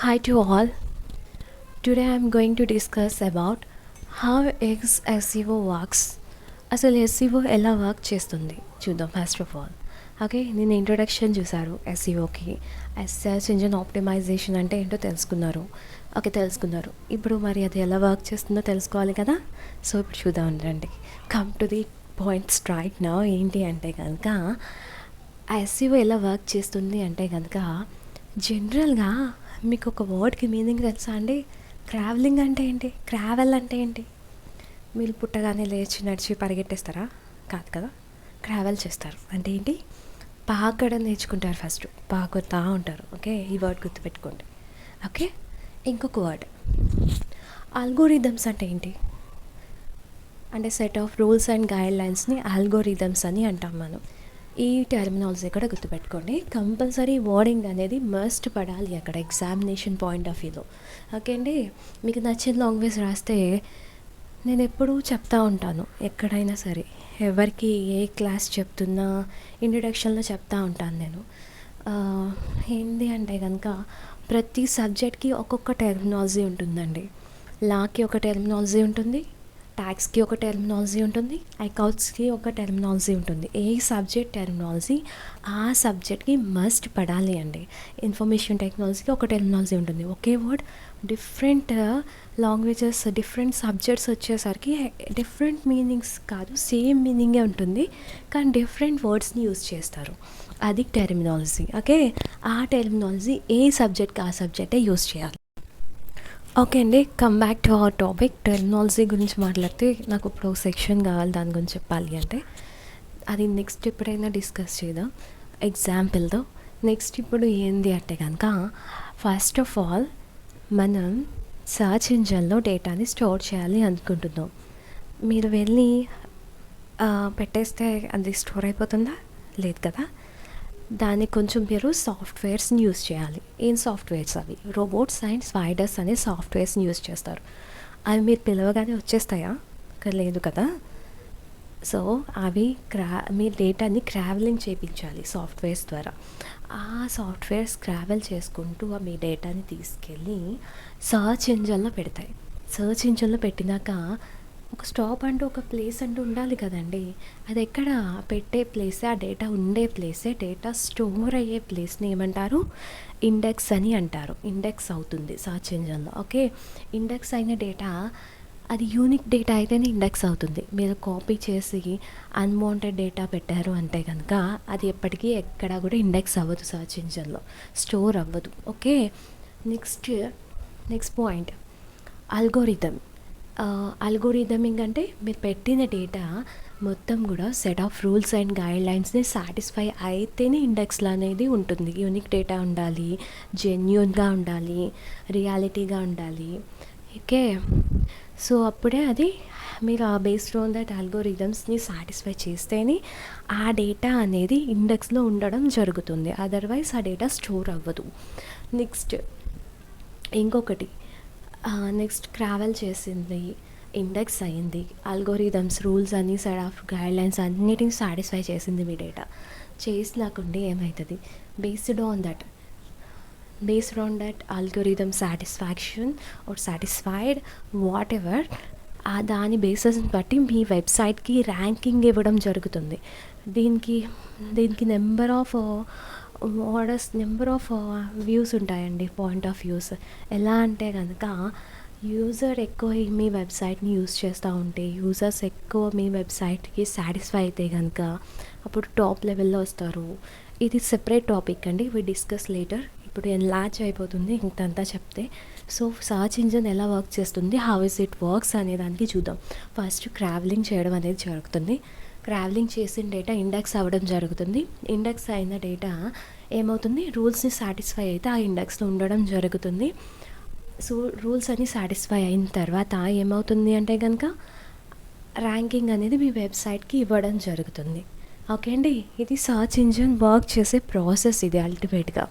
Hi to all. Today I am going to discuss about how SEO works. అసలు SEO ఎలా work చేస్తుంది చూద్దాం. First of all okay, నేను introduction చూసారు ఎస్ఈఓకి. Search engine optimisation అంటే ఏంటో తెలుసుకున్నారు. ఇప్పుడు మరి అది ఎలా వర్క్ చేస్తుందో తెలుసుకోవాలి కదా. సో ఇప్పుడు చూద్దాం రండి. Come to the point straight now. ఏంటి అంటే కనుక ఎస్ఈఓ ఎలా వర్క్ చేస్తుంది అంటే కనుక జనరల్గా మీకు ఒక వర్డ్కి మీనింగ్ తెలుసా అండి? ట్రావెలింగ్ అంటే ఏంటి? ట్రావెల్ అంటే ఏంటి? మీరు పుట్టగానే లేచి నడిచి పరిగెట్టేస్తారా? కాదు కదా. ట్రావెల్ చేస్తారు అంటే ఏంటి? పాకడం నేర్చుకుంటారు. ఫస్ట్ పాకుతా ఉంటారు. ఓకే, ఈ వర్డ్ గుర్తుపెట్టుకోండి. ఓకే, ఇంకొక వర్డ్ ఆల్గోరిథమ్స్ అంటే ఏంటి? అంటే సెట్ ఆఫ్ రూల్స్ అండ్ గైడ్ లైన్స్ని ఆల్గోరిథమ్స్ అని అంటాం మనం. ఈ టెర్మినాలజీ కూడా గుర్తుపెట్టుకోండి. కంపల్సరీ వర్డింగ్ అనేది మస్ట్ పడాలి అక్కడ ఎగ్జామినేషన్ పాయింట్ ఆఫ్ వ్యూలో. ఓకే అండి, మీకు నచ్చిన లాంగ్వేజ్ రాస్తే నేను ఎప్పుడూ చెప్తా ఉంటాను, ఎక్కడైనా సరే ఎవరికి ఏ క్లాస్ చెప్తున్నా ఇంట్రడక్షన్లో చెప్తా ఉంటాను నేను. ఏంటి అంటే కనుక ప్రతి సబ్జెక్ట్కి ఒక్కొక్క టెర్మినాలజీ ఉంటుందండి. లాకి ఒక టెర్మినాలజీ ఉంటుంది, ట్యాక్స్కి ఒక టెర్మినాలజీ ఉంటుంది, అకౌంట్స్కి ఒక టెర్మినాలజీ ఉంటుంది. ఏ సబ్జెక్ట్ టెర్మినాలజీ ఆ సబ్జెక్ట్కి మస్ట్ పడాలి అండి. ఇన్ఫర్మేషన్ టెక్నాలజీకి ఒక టెర్మినాలజీ ఉంటుంది. ఒకే word different languages different subjects వచ్చేసరికి డిఫరెంట్ మీనింగ్స్ కాదు, సేమ్ మీనింగే ఉంటుంది, కానీ డిఫరెంట్ వర్డ్స్ని యూజ్ చేస్తారు. అది టెర్మినాలజీ. ఓకే, ఆ టెర్మినాలజీ ఏ సబ్జెక్ట్కి ఆ సబ్జెక్టే యూజ్ చేయాలి. ఓకే అండి, come back to our topic. Terminology గురించి మాట్లాడితే నాకు ఇప్పుడు సెక్షన్ కావాలి దాని గురించి చెప్పాలి అంటే. అది నెక్స్ట్ ఎప్పుడైనా డిస్కస్ చేద్దాం ఎగ్జాంపుల్తో. నెక్స్ట్ ఇప్పుడు ఏంది అంటే కనుక ఫస్ట్ ఆఫ్ ఆల్ మనం సర్చ్ ఇంజన్లో డేటాని స్టోర్ చేయాలి అనుకుంటున్నాం. మీరు వెళ్ళి పెట్టేస్తే అది స్టోర్ అయిపోతుందా? లేదు కదా. దానికి కొంచెం మీరు సాఫ్ట్వేర్స్ని యూజ్ చేయాలి. ఏం సాఫ్ట్వేర్స్ అవి? రోబోట్స్ అండ్ స్పైడర్స్ అనే సాఫ్ట్వేర్స్ని యూజ్ చేస్తారు. అవి మీరు పిలవగానే వచ్చేస్తాయా? లేదు కదా. సో అవి మీ డేటాని ట్రావెలింగ్ చేయించాలి సాఫ్ట్వేర్స్ ద్వారా. ఆ సాఫ్ట్వేర్స్ ట్రావెల్ చేసుకుంటూ మీ డేటాని తీసుకెళ్ళి సర్చ్ ఇంజన్లో పెడతాయి. సర్చ్ ఇంజన్లో పెట్టినాక ఒక స్టాప్ అంటూ ఒక ప్లేస్ అంటూ ఉండాలి కదండి. అది ఎక్కడ పెట్టే ప్లేసే, ఆ డేటా ఉండే ప్లేసే, డేటా స్టోర్ అయ్యే ప్లేస్ని ఏమంటారు? ఇండెక్స్ అని అంటారు. ఇండెక్స్ అవుతుంది సర్చ్ ఇంజన్లో. ఓకే, ఇండెక్స్ అయిన డేటా అది యూనిక్ డేటా అయితేనే ఇండెక్స్ అవుతుంది. మీరు కాపీ చేసి అన్వాంటెడ్ డేటా పెట్టారు అంటే కనుక అది ఎప్పటికీ ఎక్కడా కూడా ఇండెక్స్ అవ్వదు, సర్చ్ ఇంజన్లో స్టోర్ అవ్వదు. Okay, next point algorithm. అల్గోరిథమింగ్ అంటే మీరు పెట్టిన డేటా మొత్తం కూడా సెట్ ఆఫ్ రూల్స్ అండ్ గైడ్ లైన్స్ని సాటిస్ఫై అయితేనే ఇండెక్స్లో అనేది ఉంటుంది. యూనిక్ డేటా ఉండాలి, జెన్యూన్గా ఉండాలి, రియాలిటీగా ఉండాలి. ఓకే, సో అప్పుడే అది మీరు ఆ బేస్డ్ ఆన్ దట్ అల్గోరిథమ్స్ని సాటిస్ఫై చేస్తేనే ఆ డేటా అనేది ఇండెక్స్లో ఉండడం జరుగుతుంది. అదర్వైజ్ ఆ డేటా స్టోర్ అవ్వదు. నెక్స్ట్ ఇంకొకటి, నెక్స్ట్ ట్రావెల్ చేసింది, ఇండెక్స్ అయ్యింది, అల్గోరిథమ్స్ రూల్స్ అన్ని సెట్ ఆఫ్ గైడ్ లైన్స్ అన్నిటిని సాటిస్ఫై చేసింది మీ డేటా. చేసినాకుంటే ఏమవుతుంది? Based on that algorithm satisfaction or satisfied whatever, దాని బేసస్ని బట్టి మీ వెబ్సైట్కి ర్యాంకింగ్ ఇవ్వడం జరుగుతుంది. దీనికి నెంబర్ ఆఫ్ వ్యూస్ ఉంటాయండి, పాయింట్ ఆఫ్ వ్యూస్. ఎలా అంటే కనుక యూజర్ ఎక్కువ మీ వెబ్సైట్ని యూజ్ చేస్తూ ఉంటే, యూజర్స్ ఎక్కువ మీ వెబ్సైట్కి సాటిస్ఫై అయితే కనుక అప్పుడు టాప్ లెవెల్లో వస్తారు. ఇది సెపరేట్ టాపిక్ అండి, వి డిస్కస్ లేటర్. ఇప్పుడు లాచ్ అయిపోతుంది ఇంతంతా చెప్తే. సో సర్చ్ ఇంజిన్ ఎలా వర్క్ చేస్తుంది, హౌ ఇస్ ఇట్ వర్క్స్ అనే దానికి చూద్దాం. ఫస్ట్ ట్రావెలింగ్ చేయడం అనేది జరుగుతుంది. ట్రావెలింగ్ చేసిన డేటా ఇండెక్స్ అవ్వడం జరుగుతుంది. ఇండెక్స్ అయిన డేటా ఏమవుతుంది? రూల్స్ని సాటిస్ఫై అయితే ఆ ఇండెక్స్లో ఉండడం జరుగుతుంది. సో రూల్స్ అన్ని సాటిస్ఫై అయిన తర్వాత ఏమవుతుంది అంటే కనుక ర్యాంకింగ్ అనేది మీ వెబ్సైట్కి ఇవ్వడం జరుగుతుంది. ఓకే అండి, ఇది సర్చ్ ఇంజిన్ వర్క్ చేసే ప్రాసెస్. ఇది అల్టిమేట్గా